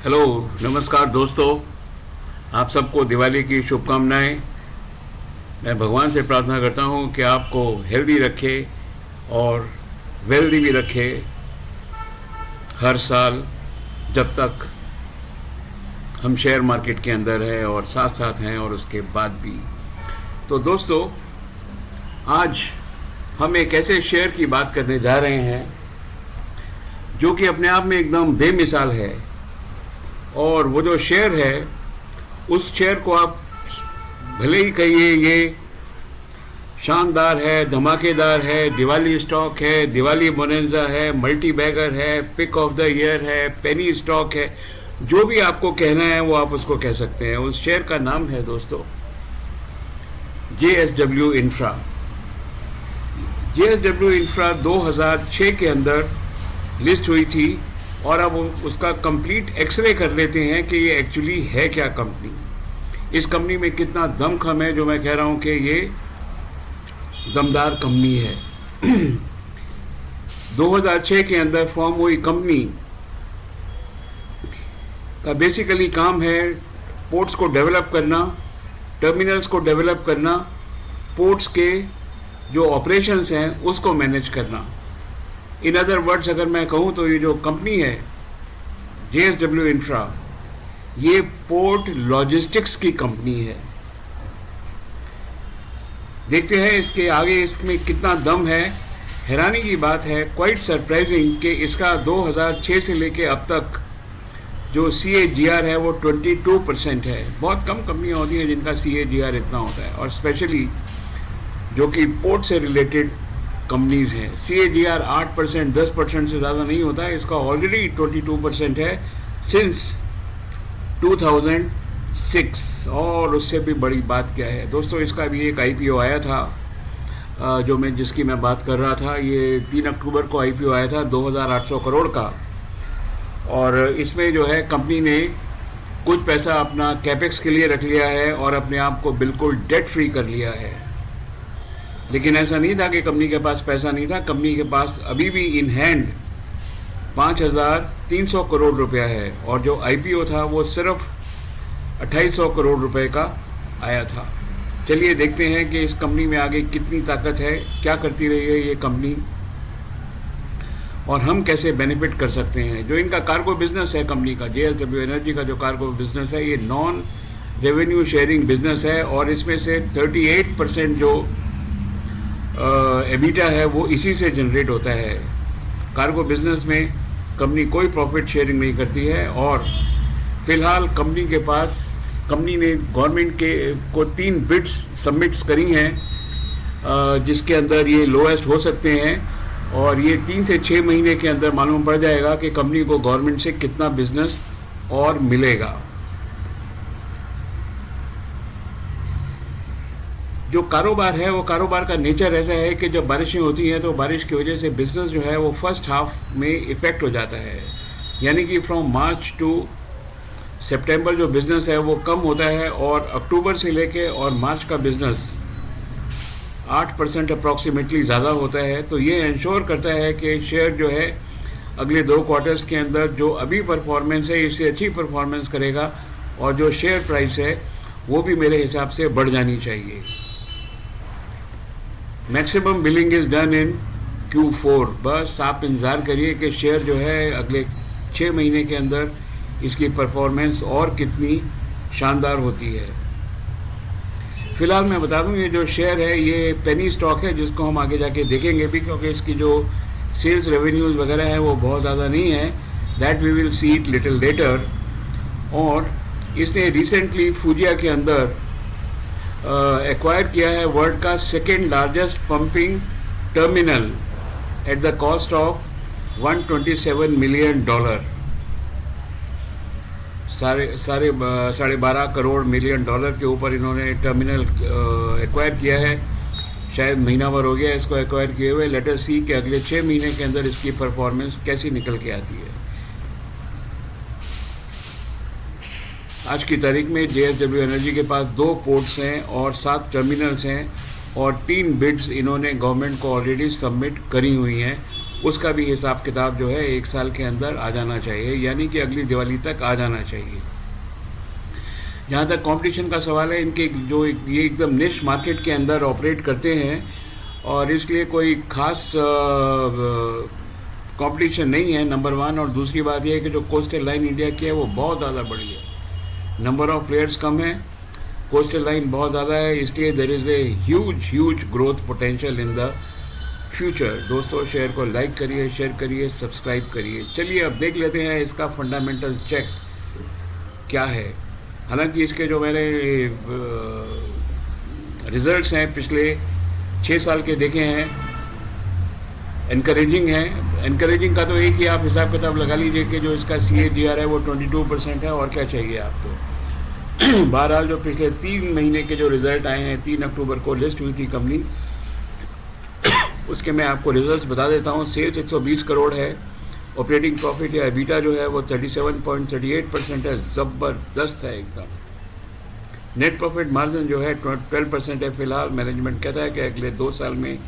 Hello, नमस्कार दोस्तों। आप सबको दिवाली की शुभकामनाएं। मैं भगवान से प्रार्थना करता हूं कि आपको हेल्दी रखे और वेल्दी भी रखे हर साल, जब तक हम शेयर मार्केट के अंदर हैं और साथ साथ हैं और उसके बाद भी। तो दोस्तों, आज हम एक ऐसे शेयर की बात करने जा रहे हैं जो कि अपने आप में एकदम बेमिसाल है। और वो जो शेयर है, उस शेयर को आप भले ही कहिए ये शानदार है, धमाकेदार है, दिवाली स्टॉक है, दिवाली बोनेंजा है, मल्टी बैगर है, पिक ऑफ द ईयर है, पेनी स्टॉक है, जो भी आपको कहना है वो आप उसको कह सकते हैं। उस शेयर का नाम है दोस्तों JSW इंफ्रा। JSW इंफ्रा 2006 के अंदर लिस्ट हुई थी और अब उसका कंप्लीट एक्सरे कर लेते हैं कि ये एक्चुअली है क्या कंपनी, इस कंपनी में कितना दमखम है जो मैं कह रहा हूँ कि ये दमदार कंपनी है। 2006 के अंदर फॉर्म हुई कंपनी का बेसिकली काम है पोर्ट्स को डेवलप करना, टर्मिनल्स को डेवलप करना, पोर्ट्स के जो ऑपरेशंस हैं उसको मैनेज करना। इन अदर वर्ड्स अगर मैं कहूँ तो ये जो कंपनी है JSW इंफ्रा, ये पोर्ट लॉजिस्टिक्स की कंपनी है। देखते हैं इसके आगे इसमें कितना दम है। हैरानी की बात है, क्वाइट सरप्राइजिंग, कि इसका 2006 से लेके अब तक जो CAGR है वो 22% है। बहुत कम कंपनियाँ होती हैं जिनका CAGR इतना होता है, और स्पेशली जो कि पोर्ट से रिलेटेड कंपनीज़ हैं। CAGR 8%, 10% से ज़्यादा नहीं होता है। इसका ऑलरेडी 22% है सिंस 2006। और उससे भी बड़ी बात क्या है दोस्तों, इसका भी एक IPO आया था जो जिसकी मैं बात कर रहा था। ये 3 अक्टूबर को IPO आया था 2800 करोड़ का। और इसमें जो है कंपनी ने कुछ पैसा अपना कैपेक्स के लिए रख लिया है और अपने आप को बिल्कुल डेट फ्री कर लिया है। लेकिन ऐसा नहीं था कि कंपनी के पास पैसा नहीं था। कंपनी के पास अभी भी इन हैंड 5300 करोड़ रुपया है, और जो IPO था वो सिर्फ 2800 करोड़ रुपए का आया था। चलिए देखते हैं कि इस कंपनी में आगे कितनी ताकत है, क्या करती रही है ये कंपनी, और हम कैसे बेनिफिट कर सकते हैं। जो इनका कार्गो बिजनेस है कंपनी का, JSW एनर्जी का जो कार्गो बिजनेस है, ये नॉन रेवेन्यू शेयरिंग बिजनेस है, और इसमें से 38% जो एबिटा है वो इसी से जनरेट होता है। कार्गो बिजनेस में कंपनी कोई प्रॉफिट शेयरिंग नहीं करती है। और फिलहाल कंपनी ने गवर्नमेंट को 3 बिड्स सबमिट्स करी हैं, जिसके अंदर ये लोएस्ट हो सकते हैं, और ये 3 से 6 महीने के अंदर मालूम पड़ जाएगा कि कंपनी को गवर्नमेंट से कितना बिजनेस और मिलेगा। जो कारोबार है वो कारोबार का नेचर ऐसा है कि जब बारिशें होती हैं तो बारिश की वजह से बिजनेस जो है वो फर्स्ट हाफ में इफ़ेक्ट हो जाता है। यानी कि फ्रॉम मार्च टू सितंबर जो बिज़नेस है वो कम होता है, और अक्टूबर से लेके और मार्च का बिज़नेस 8% अप्रॉक्सीमेटली ज़्यादा होता है। तो ये इंश्योर करता है कि शेयर जो है अगले 2 क्वार्टर्स के अंदर जो अभी परफॉर्मेंस है इससे अच्छी परफॉर्मेंस करेगा, और जो शेयर प्राइस है वो भी मेरे हिसाब से बढ़ जानी चाहिए। Maximum billing is done in Q4। बस आप इंतज़ार करिए कि शेयर जो है अगले 6 महीने के अंदर इसकी परफॉर्मेंस और कितनी शानदार होती है। फ़िलहाल मैं बता दूं, ये जो शेयर है ये पेनी स्टॉक है, जिसको हम आगे जाके देखेंगे भी, क्योंकि इसकी जो सेल्स रेवेन्यूज़ वगैरह है वो बहुत ज़्यादा नहीं है। That we will see it little later. और इसने रिसेंटली फूजिया के अंदर एक्वायर किया है वर्ल्ड का 2nd largest pumping terminal at the cost of $127 million. $12.5 crore million के ऊपर इन्होंने टर्मिनल एक्वायर किया है। शायद महीना भर हो गया इसको एक्वायर किए हुए। लेट अस सी कि अगले 6 महीने के अंदर इसकी परफॉर्मेंस कैसी निकल के आती है। आज की तारीख में JSW एनर्जी के पास 2 पोर्ट्स हैं और 7 टर्मिनल्स हैं, और 3 बिड्स इन्होंने गवर्नमेंट को ऑलरेडी सबमिट करी हुई हैं। उसका भी हिसाब किताब जो है 1 साल के अंदर आ जाना चाहिए, यानी कि अगली दिवाली तक आ जाना चाहिए। जहाँ तक कंपटीशन का सवाल है, इनके जो ये एकदम निश मार्केट के अंदर ऑपरेट करते हैं और इसलिए कोई खास कंपटीशन नहीं है, नंबर 1। और दूसरी बात यह है कि जो कोस्टल लाइन इंडिया की है वो बहुत ज़्यादा बड़ी है, नंबर ऑफ प्लेयर्स कम है, कोस्टल लाइन बहुत ज़्यादा है, इसलिए there is a huge growth potential in the future. दोस्तों, शेयर को लाइक करिए, शेयर करिए, सब्सक्राइब करिए। चलिए अब देख लेते हैं इसका फंडामेंटल चेक क्या है। हालांकि इसके जो मैंने रिजल्ट्स हैं पिछले 6 साल के देखे हैं, इनकरेजिंग है। इनकरेजिंग का तो एक ही आप हिसाब किताब लगा लीजिए कि जो इसका CAGR है वो 22% है, और क्या चाहिए आपको। बहरहाल जो पिछले 3 महीने के जो रिज़ल्ट आए हैं, 3 अक्टूबर को लिस्ट हुई थी कंपनी, उसके मैं आपको रिजल्ट्स बता देता हूँ। सेल्स 120 करोड़ है, ऑपरेटिंग प्रॉफिट या EBITDA जो है वो 37.38% है, ज़बरदस्त है एकदम। नेट प्रॉफिट मार्जिन जो है 12% है फिलहाल। मैनेजमेंट कहता है कि अगले 2 साल में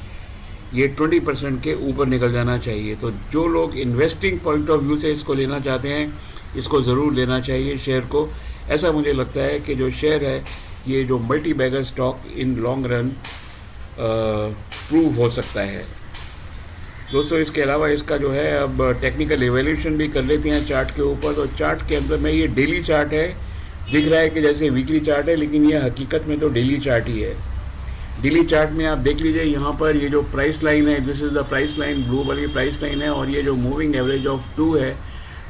ये 20% के ऊपर निकल जाना चाहिए। तो जो लोग इन्वेस्टिंग पॉइंट ऑफ व्यू से इसको लेना चाहते हैं, इसको ज़रूर लेना चाहिए शेयर को। ऐसा मुझे लगता है कि जो शेयर है ये जो multibagger stock in long run prove हो सकता है। दोस्तों, इसके अलावा इसका जो है अब टेक्निकल एवेल्यूशन भी कर लेते हैं चार्ट के ऊपर। तो चार्ट के अंदर में ये डेली चार्ट है, दिख रहा है कि जैसे वीकली चार्ट है, लेकिन ये हकीकत में तो डेली चार्ट ही है। डेली चार्ट में आप देख लीजिए, यहाँ पर ये जो प्राइस लाइन है, this is the price line, blue वाली प्राइस लाइन है, और ये जो मूविंग एवरेज ऑफ 2 है,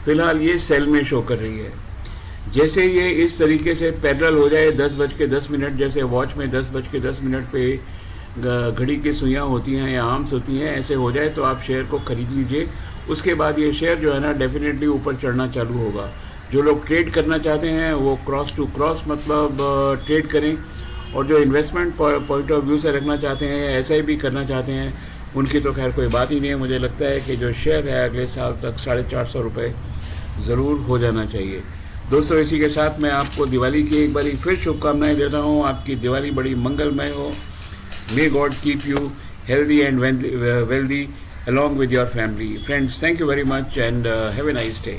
फिलहाल ये सेल में शो कर रही है। जैसे ये इस तरीके से पैरेलल हो जाए 10:10, जैसे वॉच में 10:10 पे घड़ी की सुइयाँ होती हैं या आर्म्स होती हैं, ऐसे हो जाए तो आप शेयर को ख़रीद लीजिए। उसके बाद ये शेयर जो है ना डेफिनेटली ऊपर चढ़ना चालू होगा। जो लोग ट्रेड करना चाहते हैं वो क्रॉस टू क्रॉस मतलब ट्रेड करें, और जो इन्वेस्टमेंट पॉइंट ऑफ व्यू से रखना चाहते हैं या SIP करना चाहते हैं, उनकी तो खैर कोई बात ही नहीं है। मुझे लगता है कि जो शेयर है अगले साल तक 450 रुपये ज़रूर हो जाना चाहिए। दोस्तों, इसी के साथ मैं आपको दिवाली की एक बार फिर शुभकामनाएं देता हूँ। आपकी दिवाली बड़ी मंगलमय हो। May God keep you healthy and wealthy along with your family. Friends, thank you very much and have a nice day.